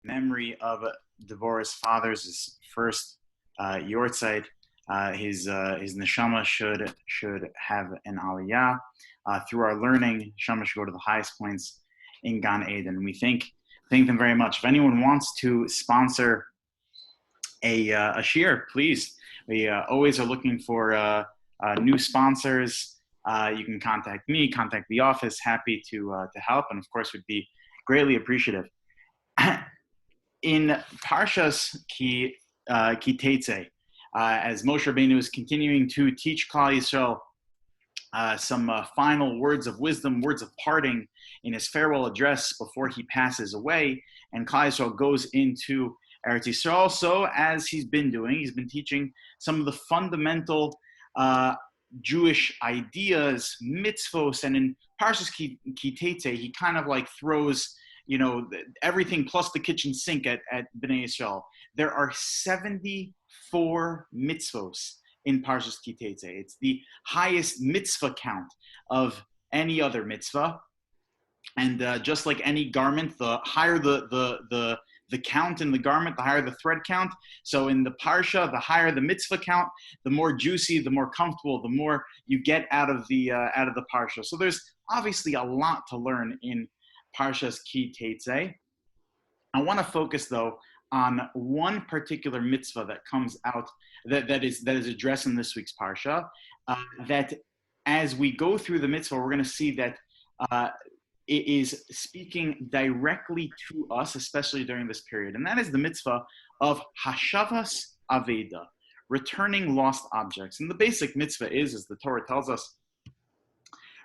memory of Devorah's father's first yortzeit. His neshama should have an aliyah. Through our learning, neshama should go to the highest points in Gan Eden. We thank them very much. If anyone wants to sponsor a shir, please. We always are looking for new sponsors. You can contact me, contact the office. Happy to help, and of course, would be greatly appreciative. In Parshas Ki Teitzei, as Moshe Rabbeinu is continuing to teach Klal Yisrael some final words of wisdom, words of parting in his farewell address before he passes away, and Klal Yisrael goes into Eretz Yisrael. So, as he's been doing, he's been teaching some of the fundamental Jewish ideas, mitzvos, and in Parshas Ki Teitzei, he kind of like throws everything plus the kitchen sink at Bnei Yisrael. There are 74 mitzvos in Parshas Ki Teitzei. It's the highest mitzvah count of any other mitzvah. And just like any garment, the higher the count in the garment, the higher the thread count. So in the Parsha, the higher the mitzvah count, the more juicy, the more comfortable, the more you get out of the Parsha. So there's obviously a lot to learn in Parshas Ki Teitzei. I want to focus though on one particular mitzvah that comes out that is addressed in this week's Parsha. That as we go through the mitzvah, we're going to see that it is speaking directly to us, especially during this period, and that is the mitzvah of Hashavas Aveda, returning lost objects. And the basic mitzvah is, as the Torah tells us,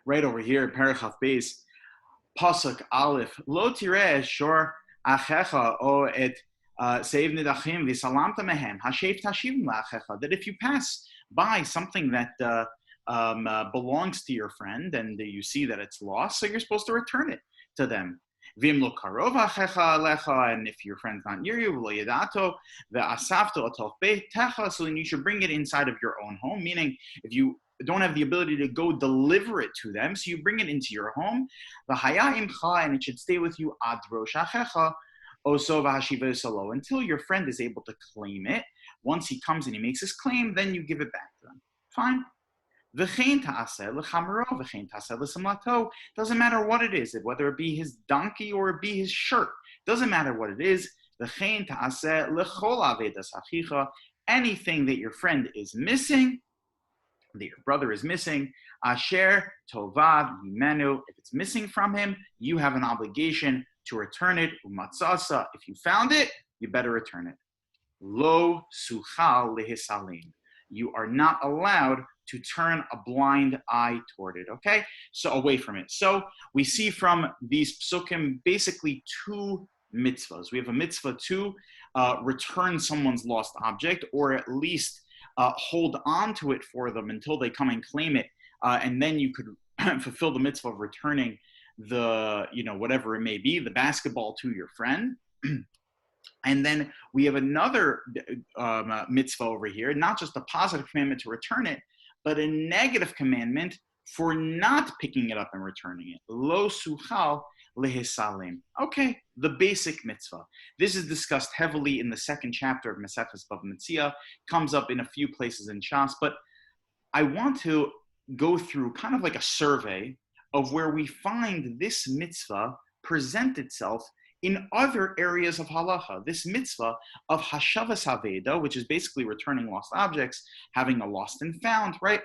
right over here, Parashah Beis, Pasuk Aleph, Lo tireh shor achecha o et seiv nidachim v'salamta mehem hashev tashivim la'achecha. That if you pass by something that belongs to your friend and you see that it's lost, so you're supposed to return it to them. V'im lo karov achecha alecha, and if your friend's not near you, lo yadato ve'asavto atov beitecha, so then you should bring it inside of your own home. Meaning, if you don't have the ability to go deliver it to them, so you bring it into your home, and it should stay with you until your friend is able to claim it. Once he comes and he makes his claim, then you give it back to them. Fine. Doesn't matter what it is, whether it be his donkey or it be his shirt. Doesn't matter what it is. Anything that your friend is missing, that your brother is missing, asher tovad mimenu, if it's missing from him, you have an obligation to return it. Umatzasa, if you found it, you better return it. Lo suchal lehisalim, you are not allowed to turn a blind eye toward it, okay? So away from it. So we see from these psukim basically two mitzvahs. We have a mitzvah to return someone's lost object, or at least hold on to it for them until they come and claim it, and then you could fulfill the mitzvah of returning the, whatever it may be, the basketball to your friend. And then we have another mitzvah over here, not just a positive commandment to return it, but a negative commandment for not picking it up and returning it. Lo suchal lehisalim. Okay, the basic mitzvah. This is discussed heavily in the second chapter of Maseches Bava Metzia, comes up in a few places in Shas, but I want to go through kind of like a survey of where we find this mitzvah present itself in other areas of halacha. This mitzvah of Hashavas Aveda, which is basically returning lost objects, having a lost and found, right?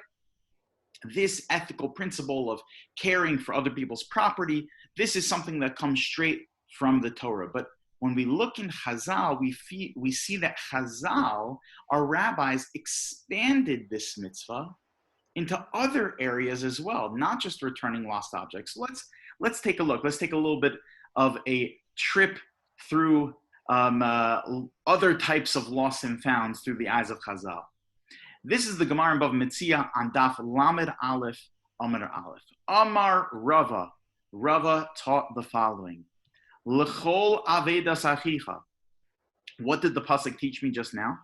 This ethical principle of caring for other people's property, this is something that comes straight from the Torah. But when we look in Chazal, we see that Chazal, our rabbis, expanded this mitzvah into other areas as well, not just returning lost objects. Let's take a look. Let's take a little bit of a trip through other types of lost and founds through the eyes of Chazal. This is the Gemara in Bava Metzia on Daf Lamed Aleph Amar Aleph. Amar Rava. Rava taught the following: L'chol avedas achicha. What did the pasuk teach me just now?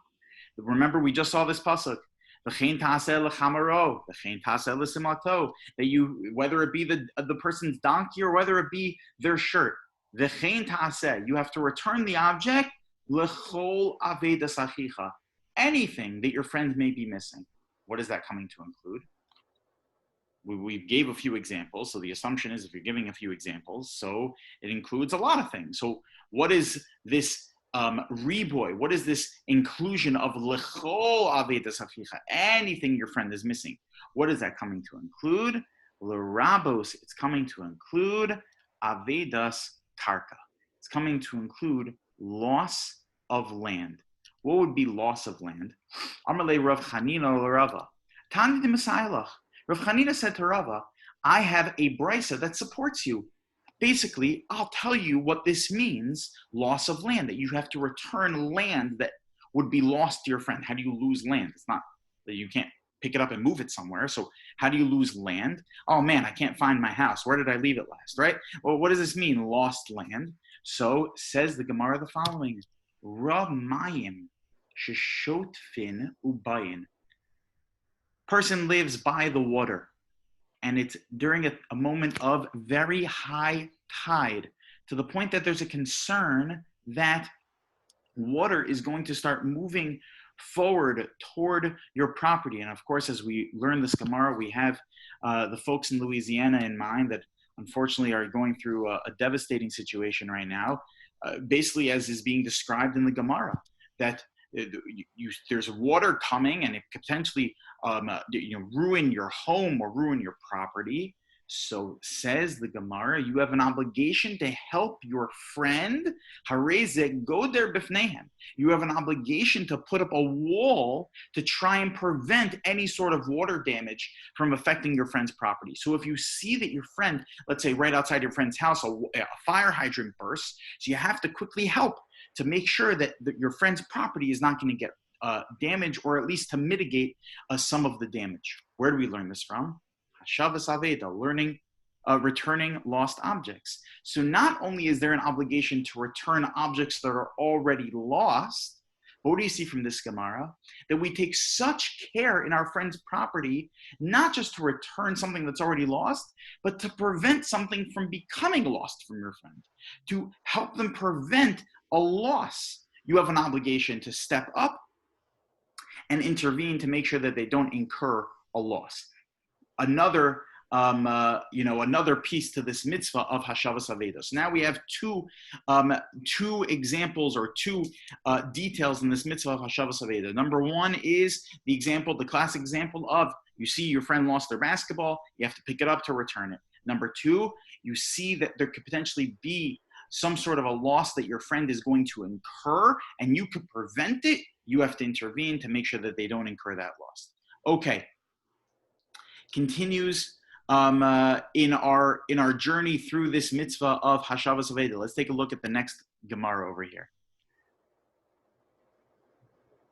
Remember, we just saw this pasuk. V'chein ta'aseh l'chamaro, v'chein ta'aseh l'simato. That you, whether it be the person's donkey or whether it be their shirt, V'chein ta'aseh, you have to return the object, l'chol avedas achicha, anything that your friend may be missing. What is that coming to include? We gave a few examples, so the assumption is if you're giving a few examples, so it includes a lot of things. So what is this riboy? What is this inclusion of l'chol avedas achicha, anything your friend is missing? What is that coming to include? L'rabos, it's coming to include avedas karka. It's coming to include loss of land. What would be loss of land? Amalei Rav Chanina l'Rava. Tani de Masailach. Rav Chanina said to Rava, I have a brisa that supports you. Basically, I'll tell you what this means, loss of land, that you have to return land that would be lost to your friend. How do you lose land? It's not that you can't pick it up and move it somewhere. So how do you lose land? Oh man, I can't find my house. Where did I leave it last, right? Well, what does this mean, lost land? So says the Gemara the following, Rav Mayim sheshotfin ubayin. Person lives by the water, and it's during a moment of very high tide, to the point that there's a concern that water is going to start moving forward toward your property. And of course, as we learn this Gemara, we have the folks in Louisiana in mind that unfortunately are going through a devastating situation right now, basically as is being described in the Gemara, that there's water coming and it could potentially ruin your home or ruin your property. So says the Gemara, you have an obligation to help your friend. Hareze goder b'fneihem. You have an obligation to put up a wall to try and prevent any sort of water damage from affecting your friend's property. So if you see that your friend, let's say right outside your friend's house, a fire hydrant bursts, so you have to quickly help to make sure that your friend's property is not going to get damaged, or at least to mitigate some of the damage. Where do we learn this from? Hashavas Aveda, returning lost objects. So not only is there an obligation to return objects that are already lost, but what do you see from this Gemara? That we take such care in our friend's property, not just to return something that's already lost, but to prevent something from becoming lost from your friend, to help them prevent a loss. You have an obligation to step up and intervene to make sure that they don't incur a loss. Another piece to this mitzvah of Hashavas Aveda. So now we have two examples or two details in this mitzvah of Hashavas Aveda. Number one is the classic example of you see your friend lost their basketball, you have to pick it up to return it. Number two, you see that there could potentially be some sort of a loss that your friend is going to incur, and you could prevent it. You have to intervene to make sure that they don't incur that loss. Okay. Continues in our journey through this mitzvah of Hashavas Aveda. Let's take a look at the next Gemara over here.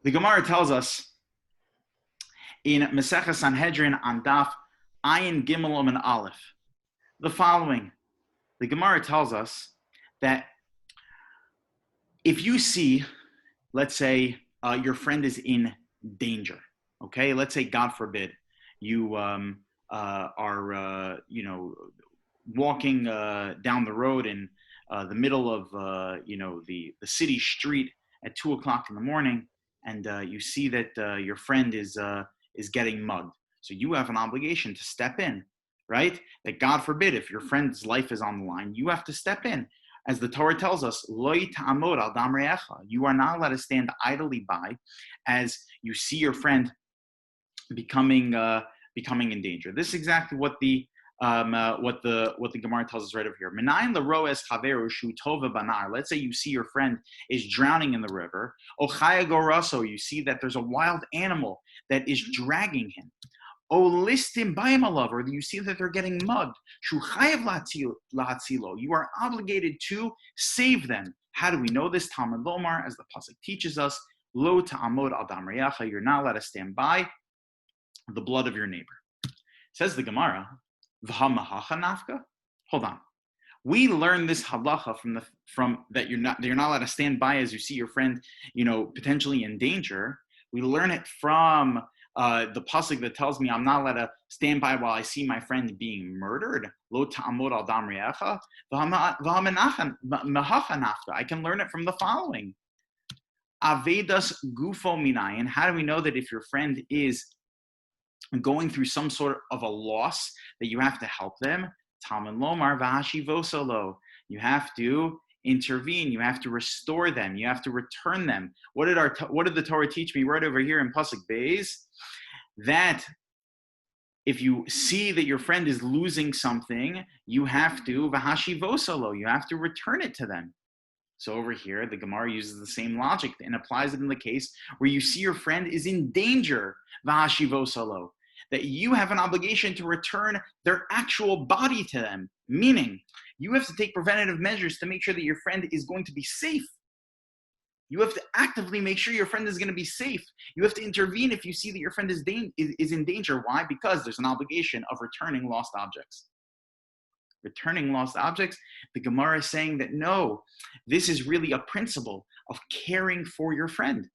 The Gemara tells us in Masechah Sanhedrin on Daf Ayin Gimel and Aleph the following. The Gemara tells us that if you see, let's say, your friend is in danger, okay? Let's say, God forbid, you are walking down the road in the middle of the city street at 2:00 in the morning, and you see that your friend is getting mugged. So you have an obligation to step in, right? That God forbid, if your friend's life is on the line, you have to step in. As the Torah tells us, Loi ta'amod al dam re'echa. You are not allowed to stand idly by as you see your friend becoming in danger. This is exactly what the Gemara tells us right over here. Menayin l'roes chaveru shu tova banar. Let's say you see your friend is drowning in the river. Ochaya goraso. You see that there's a wild animal that is dragging him. Listim bayimalav, or you see that they're getting mugged. Shu chayav lahatzilo. You are obligated to save them. How do we know this? Talmud Lomar, as the pasuk teaches us, lo ta'amod al dam re'echa. You're not allowed to stand by the blood of your neighbor. Says the Gemara, v'hamahacha nafka. Hold on. We learn this halacha from that you're not allowed to stand by as you see your friend, potentially in danger. We learn it from the pasuk that tells me I'm not allowed to stand by while I see my friend being murdered. Lo ta'amod al dam re'echa, I can learn it from the following. Avedas gufo minayin. How do we know that if your friend is going through some sort of a loss that you have to help them? Talmud lomar v'hashivosalo. You have to intervene. You have to restore them. You have to return them. What did the Torah teach me right over here in Pasuk Beis? That if you see that your friend is losing something, you have to v'hashivosalo. You have to return it to them. So over here, the Gemara uses the same logic and applies it in the case where you see your friend is in danger, v'hashivosalo, that you have an obligation to return their actual body to them, meaning you have to take preventative measures to make sure that your friend is going to be safe. You have to actively make sure your friend is going to be safe. You have to intervene if you see that your friend is in danger. Why? Because there's an obligation of returning lost objects. Returning lost objects, the Gemara is saying that no, this is really a principle of caring for your friend.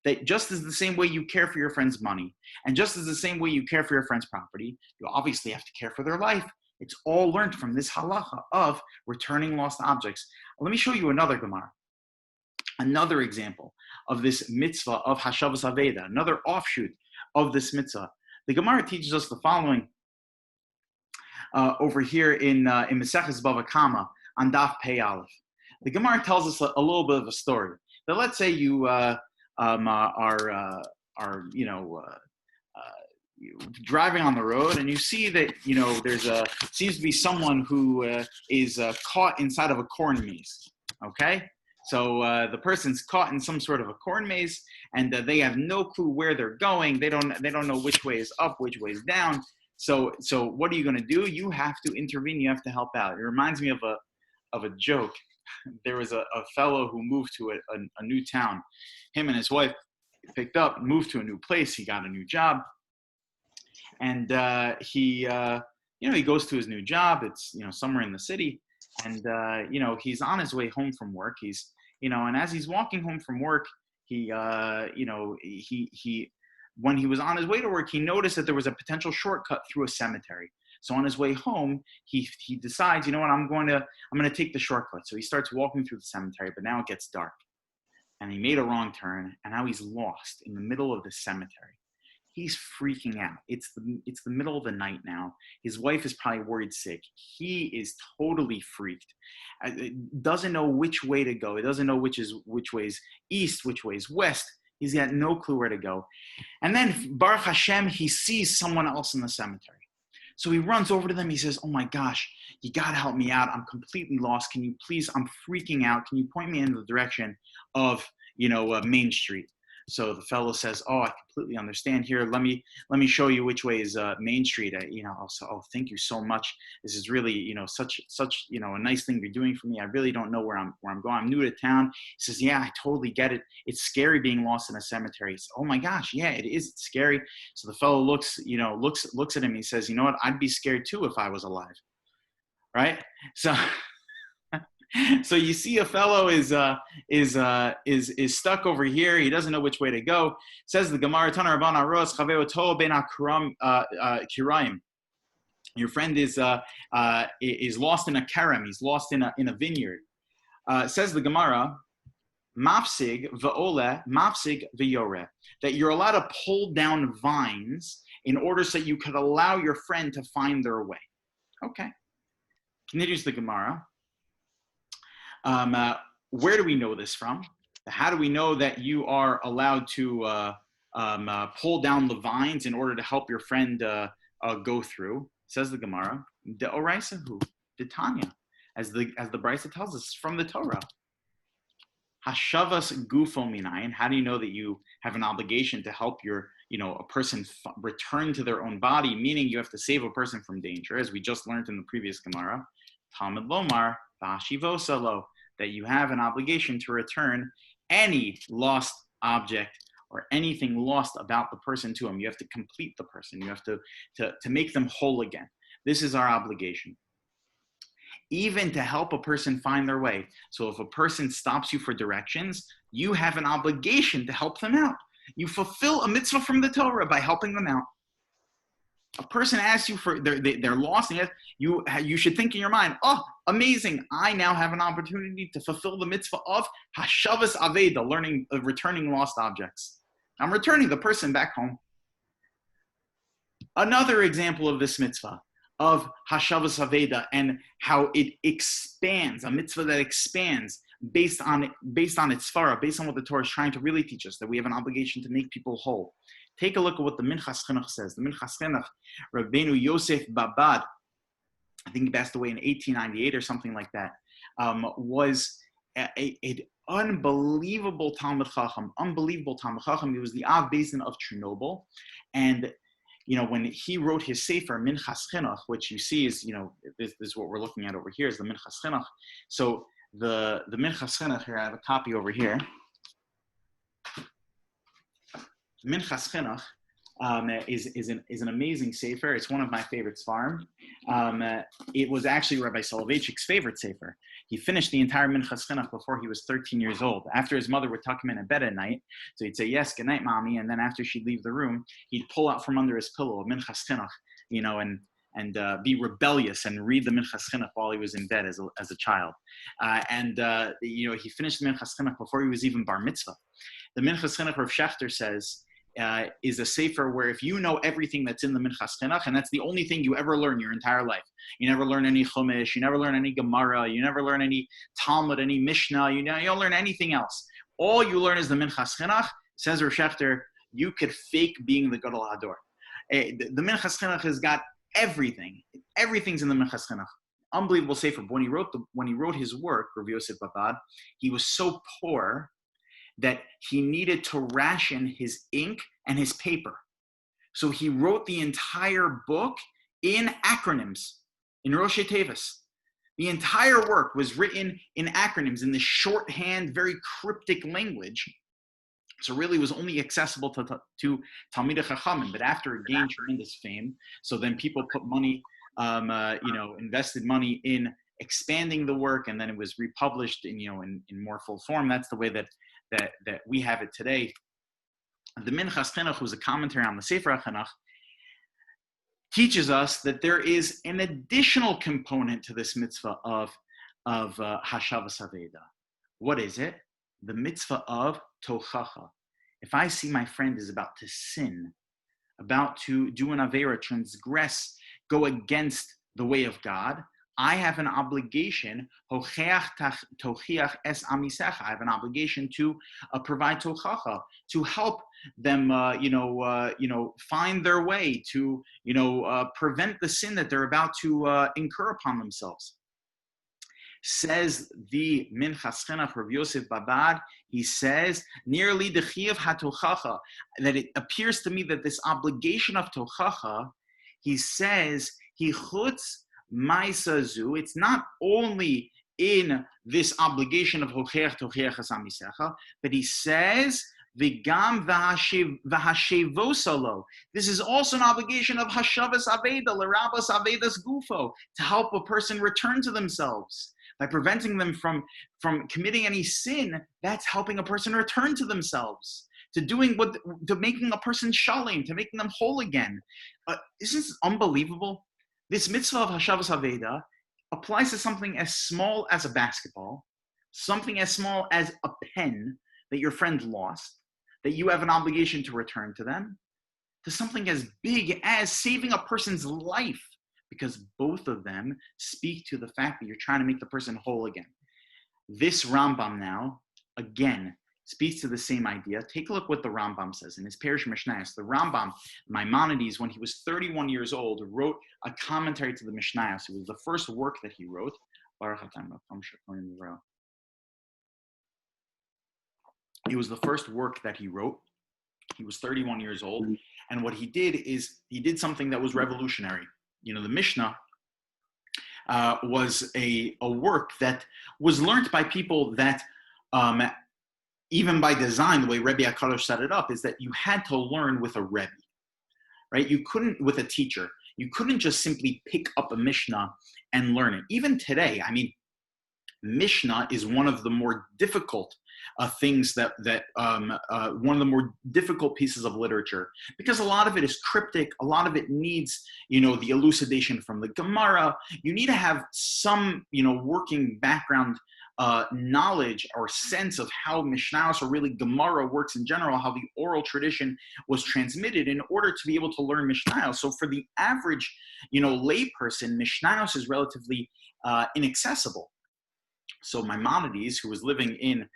That just as the same way you care for your friend's money, and just as the same way you care for your friend's property, you obviously have to care for their life. It's all learned from this halacha of returning lost objects. Let me show you another Gemara. Another example of this mitzvah of Hashavas Aveda, another offshoot of this mitzvah. The Gemara teaches us the following over here in Maseches Bava Kama on Daf Pei Aleph. The Gemara tells us a little bit of a story. That let's say you driving on the road and you see that seems to be someone who is caught inside of a corn maze. Okay. So the person's caught in some sort of a corn maze, and they have no clue where they're going. They don't know which way is up, which way is down. So what are you going to do? You have to intervene. You have to help out. It reminds me of a joke. There was a fellow who moved to a new town. Him and his wife picked up, moved to a new place. He got a new job, and he goes to his new job. It's somewhere in the city, and he's on his way home from work. And as he's walking home from work, he when he was on his way to work, he noticed that there was a potential shortcut through a cemetery. So on his way home, he decides, I'm going to take the shortcut. So he starts walking through the cemetery, but now it gets dark, and he made a wrong turn, and now he's lost in the middle of the cemetery. He's freaking out. It's the middle of the night now. His wife is probably worried sick. He is totally freaked. Doesn't know which way to go. He doesn't know which way is east, which way is west. He's got no clue where to go. And then, Baruch Hashem, he sees someone else in the cemetery. So he runs over to them. He says, "Oh my gosh, you got to help me out. I'm completely lost. Can you please, I'm freaking out. Can you point me in the direction of, Main Street?" So the fellow says, "Oh, I completely understand. Here, let me show you which way is Main Street." Thank you so much. This is really, such a nice thing you're doing for me. I really don't know where I'm going. I'm new to town. He says, "Yeah, I totally get it. It's scary being lost in a cemetery." He says, "Oh my gosh, yeah, it is. It's scary." So the fellow looks at him. He says, "You know what? I'd be scared too if I was alive." Right? So you see a fellow is stuck over here. He doesn't know which way to go. Says the Gemara, Tana Rabban Aros Chaveo To Ben Kirayim. Your friend is lost in a kerem. He's lost in a vineyard. Says the Gemara, Mafsig v'ole, mafsig v'yore, that you're allowed to pull down vines in order so you could allow your friend to find their way. Okay. Continues the Gemara. Where do we know this from? How do we know that you are allowed to pull down the vines in order to help your friend go through? Says the Gemara, De Oraisahu, De Tanya, as the Brisa tells us from the Torah. Hashavas gufo minayin. How do you know that you have an obligation to help a person return to their own body? Meaning you have to save a person from danger, as we just learned in the previous Gemara. Talmud lomar v'ashivosalo, that you have an obligation to return any lost object or anything lost about the person to him. You have to complete the person. You have to make them whole again. This is our obligation. Even to help a person find their way. So if a person stops you for directions, you have an obligation to help them out. You fulfill a mitzvah from the Torah by helping them out. A person asks you for, they're lost, and you should think in your mind, oh, amazing, I now have an opportunity to fulfill the mitzvah of Hashavas Aveda, returning lost objects. I'm returning the person back home. Another example of this mitzvah, of Hashavas Aveda, and how it expands, a mitzvah that expands based on its svara, based on what the Torah is trying to really teach us, that we have an obligation to make people whole. Take a look at what the Minchas Chinuch says. The Minchas Chinuch, Rabbeinu Yosef Babad, I think he passed away in 1898 or something like that, was an unbelievable Talmud Chacham. He was the Av Bezdin of Chernobyl. And when he wrote his Sefer, Minchas Chinuch, which you see is, this is what we're looking at over here, is the Minchas Chinuch. So the Minchas Chinuch, here, I have a copy over here. Minchas Chinuch is an amazing sefer. It's one of my favorite svarim. It was actually Rabbi Soloveitchik's favorite sefer. He finished the entire Minchas Chinuch before he was 13 years old. After his mother would tuck him in bed at night, so he'd say, yes, good night, mommy, and then after she'd leave the room, he'd pull out from under his pillow a Minchas Chinuch, and be rebellious and read the Minchas Chinuch while he was in bed as a child. He finished the Minchas Chinuch before he was even bar mitzvah. The Minchas Chinuch, Rav Shechter says, is a sefer where if you know everything that's in the Minchas Chinuch, and that's the only thing you ever learn your entire life, you never learn any Chumash, you never learn any Gemara, you never learn any Talmud, any Mishnah, you don't learn anything else. All you learn is the Minchas Chinuch. Says Rav Shechter, you could fake being the Gadol Hador. The Minchas Chinuch has got everything. Everything's in the Minchas Chinuch. Unbelievable sefer. When he wrote his work, Rav Yosef Babad, he was so poor that he needed to ration his ink and his paper. So he wrote the entire book in acronyms, in Rosh Tevis. The entire work was written in acronyms, in this shorthand, very cryptic language. So really was only accessible to Talmidei Chachamim, but after it gained tremendous fame, so then people put money, invested money in expanding the work, and then it was republished in more full form. That's the way that we have it today. The Minchas Chinuch, was a commentary on the Sefer HaChinuch, teaches us that there is an additional component to this mitzvah of Hashavas Aveda. What is it? The mitzvah of Tochacha. If I see my friend is about to sin, about to do an Avera, transgress, go against the way of God, I have an obligation, tochiach es amisecha. I have an obligation to provide tochacha, to help them, find their way, to, prevent the sin that they're about to incur upon themselves. Says the Minchas Chinuch, Rav Yosef Babad, he says, nearly the chiyuv hatochacha, that it appears to me that this obligation of tochacha, he says, he chutz Maisazu, it's not only in this obligation of Hocheach Tocheach Es Amisecha, but he says, V'gam v'hashevosalo. This is also an obligation of Hashavas Aveda, L'rabas Avedas Gufo, to help a person return to themselves. By preventing them from committing any sin, that's helping a person return to themselves. To making a person shalim, to making them whole again. Isn't this unbelievable? This mitzvah of Hashavas Aveda applies to something as small as a basketball, something as small as a pen that your friend lost, that you have an obligation to return to them, to something as big as saving a person's life, because both of them speak to the fact that you're trying to make the person whole again. This Rambam now, again, speaks to the same idea. Take a look what the Rambam says in his Parsha Mishnayos. The Rambam, Maimonides, when he was 31 years old, wrote a commentary to the Mishnayos. It was the first work that he wrote. It was the first work that he wrote. He was 31 years old. And what he did is he did something that was revolutionary. The Mishnah was a work that was learned by people that even by design, the way Rebbe HaKadosh set it up is that you had to learn with a Rebbe, right? You couldn't, with a teacher, you couldn't just simply pick up a Mishnah and learn it. Even today, Mishnah is one of the more difficult things that one of the more difficult pieces of literature, because a lot of it is cryptic. A lot of it needs, the elucidation from the Gemara. You need to have some, working background knowledge or sense of how Mishnayos, or really Gemara, works in general, how the oral tradition was transmitted in order to be able to learn Mishnayos. So for the average, layperson, Mishnayos is relatively inaccessible. So Maimonides, who was living in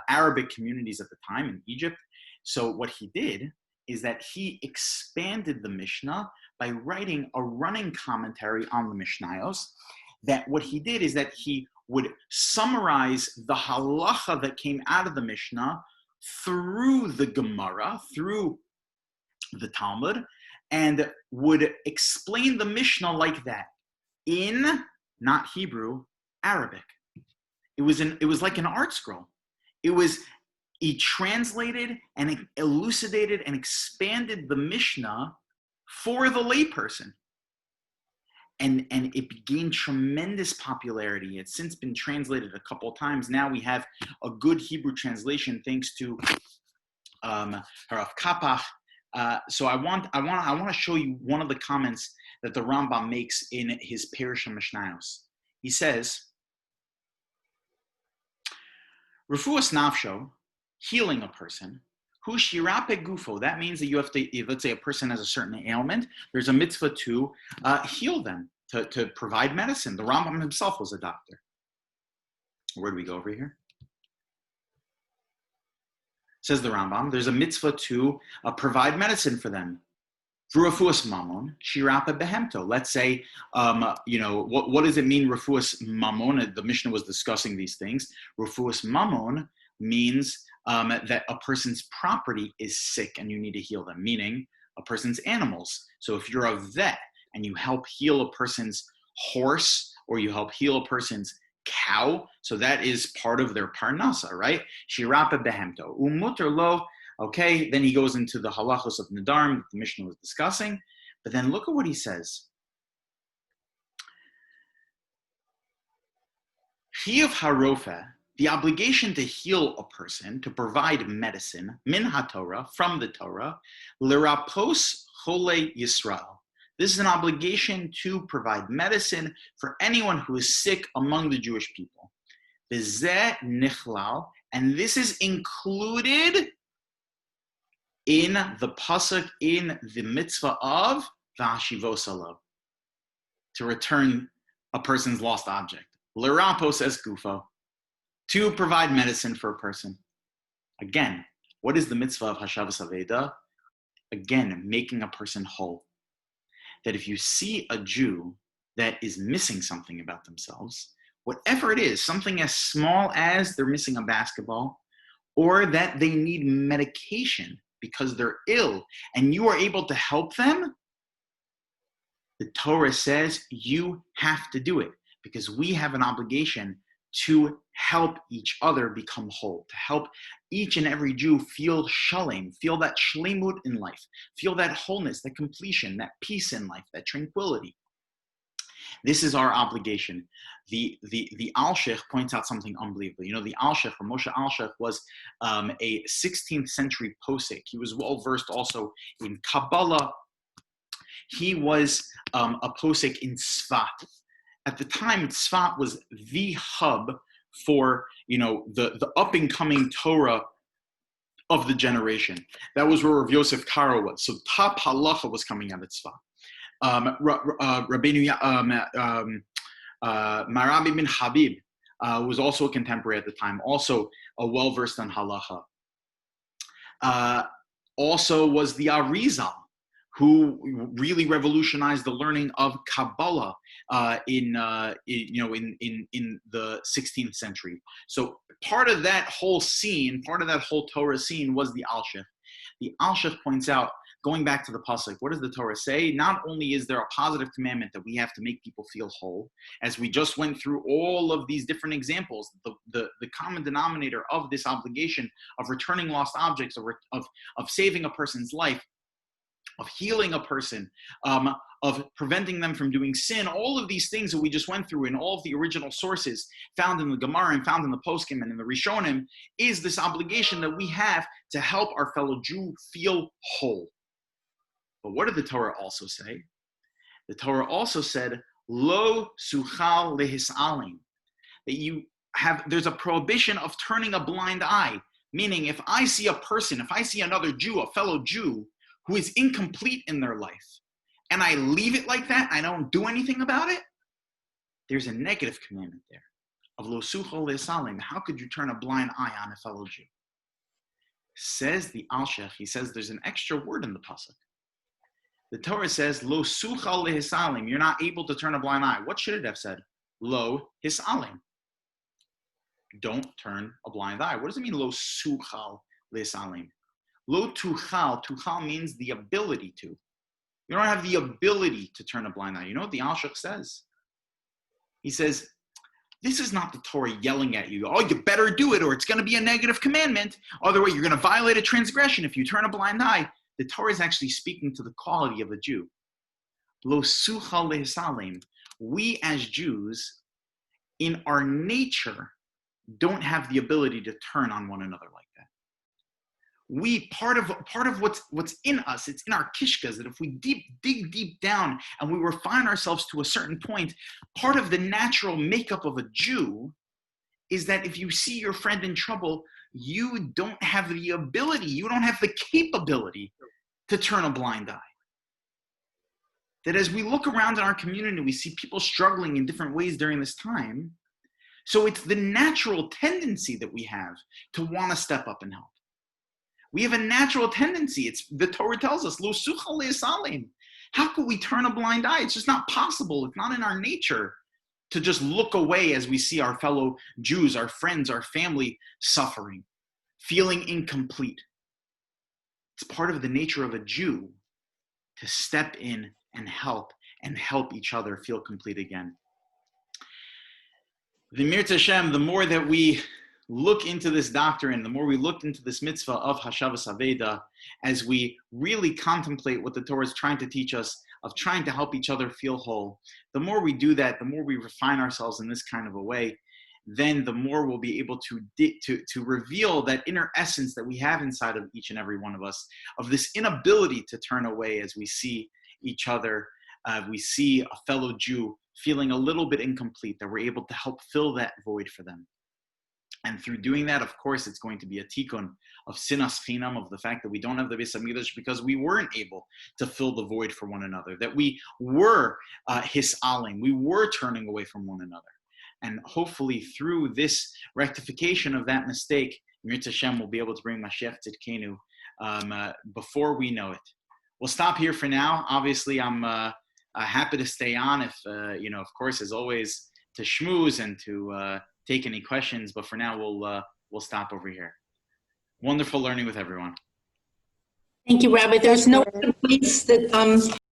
Arabic communities at the time in Egypt, so what he did is that he expanded the Mishnah by writing a running commentary on the Mishnayos. That what he did is that he would summarize the halacha that came out of the Mishnah through the Gemara, through the Talmud, and would explain the Mishnah like that in, not Hebrew, Arabic. It was like an art scroll. He translated and elucidated and expanded the Mishnah for the layperson. And it gained tremendous popularity. It's since been translated a couple of times. Now we have a good Hebrew translation thanks to Harav Kapach. So I want to show you one of the comments that the Rambam makes in his Parsha Mishnayos. He says, Refuas nafsho, healing a person, hu shirape gufo. That means that you have to, if, let's say a person has a certain ailment, there's a mitzvah to heal them, to provide medicine. The Rambam himself was a doctor. Where do we go over here? Says the Rambam, there's a mitzvah to provide medicine for them. Refuas mamon, shirape behemto. Let's say, what does it mean, refuas mamon? The Mishnah was discussing these things. Refuas mamon means that a person's property is sick and you need to heal them, meaning a person's animals. So if you're a vet and you help heal a person's horse or you help heal a person's cow, so that is part of their parnasa, right? Shirape behemto. Umuter lo. Okay, then he goes into the halachos of Nadarim that the Mishnah was discussing. But then look at what he says. Chiyuv harofe, the obligation to heal a person, to provide medicine, min haTorah, from the Torah, l'rapos chole Yisrael. This is an obligation to provide medicine for anyone who is sick among the Jewish people. V'zeh nichlal, and this is included in the pasuk, in the mitzvah of v'hashivos alav, to return a person's lost object. L'rapos es gufo, to provide medicine for a person. Again, what is the mitzvah of hashavas aveda? Again, making a person whole. That if you see a Jew that is missing something about themselves, whatever it is, something as small as they're missing a basketball, or that they need medication because they're ill, and you are able to help them, the Torah says you have to do it, because we have an obligation to help each other become whole, to help each and every Jew feel shalem, feel that shlemut in life, feel that wholeness, that completion, that peace in life, that tranquility. This is our obligation. The Alshich points out something unbelievable. The Alshich, or Moshe Alshich, was a 16th century posek. He was well versed also in Kabbalah. He was a posek in Tzfat. At the time, Tzfat was the hub for the up and coming Torah of the generation. That was where Rav Yosef Karo was. So top halacha was coming out of Tzfat. Rabbi Marabi bin Habib was also a contemporary at the time, also a well-versed on halacha. Also was the Arizal, who really revolutionized the learning of Kabbalah in the 16th century. So part of that whole scene, part of that whole Torah scene was the Alshich. The Alshich points out, going back to the pasuk, what does the Torah say? Not only is there a positive commandment that we have to make people feel whole, as we just went through all of these different examples, the common denominator of this obligation of returning lost objects, of saving a person's life, of healing a person, of preventing them from doing sin. All of these things that we just went through in all of the original sources found in the Gemara and found in the Poskim and in the Rishonim is this obligation that we have to help our fellow Jew feel whole. But what did the Torah also say? The Torah also said, Lo suchal lehisalim, that there's a prohibition of turning a blind eye. Meaning, if I see a person, if I see another Jew, a fellow Jew, who is incomplete in their life, and I leave it like that, I don't do anything about it, there's a negative commandment there of lo suchal lehisalim. How could you turn a blind eye on a fellow Jew? Says the Alshech, he says there's an extra word in the pasuk. The Torah says, Lo suchal lehisalim, you're not able to turn a blind eye. What should it have said? Lo hisalim. Don't turn a blind eye. What does it mean, Lo suchal lehisalim? Lo tuchal means the ability to. You don't have the ability to turn a blind eye. You know what the Alshech says? He says, this is not the Torah yelling at you. Oh, you better do it or it's going to be a negative commandment. Otherwise, you're going to violate a transgression if you turn a blind eye. The Torah is actually speaking to the quality of a Jew. Lo suchal lehisalim. We as Jews, in our nature, don't have the ability to turn on one another like that. We, part of what's in us, it's in our kishkas, that if we dig deep down and we refine ourselves to a certain point, part of the natural makeup of a Jew is that if you see your friend in trouble, you don't have the ability, you don't have the capability to turn a blind eye. That as we look around in our community, we see people struggling in different ways during this time. So it's the natural tendency that we have to want to step up and help. We have a natural tendency. The Torah tells us, Lo suchal lehisalim. How could we turn a blind eye? It's just not possible. It's not in our nature to just look away as we see our fellow Jews, our friends, our family suffering, feeling incomplete. It's part of the nature of a Jew to step in and help each other feel complete again. The Mirza Hashem, the more that we look into this doctrine, the more we look into this mitzvah of Hashavas Aveda, as we really contemplate what the Torah is trying to teach us, of trying to help each other feel whole, the more we do that, the more we refine ourselves in this kind of a way, then the more we'll be able to reveal that inner essence that we have inside of each and every one of us, of this inability to turn away as we see each other, we see a fellow Jew feeling a little bit incomplete, that we're able to help fill that void for them. And through doing that, of course, it's going to be a tikkun of sinas chinam, of the fact that we don't have the Beis Hamikdash because we weren't able to fill the void for one another, that we were hisalim, we were turning away from one another. And hopefully through this rectification of that mistake, Mirza Hashem will be able to bring Mashiach Tzidkenu before we know it. We'll stop here for now. Obviously, I'm happy to stay on if, of course, as always, to schmooze and to take any questions. But for now, we'll stop over here. Wonderful learning with everyone. Thank you, Rabbi. There's no place that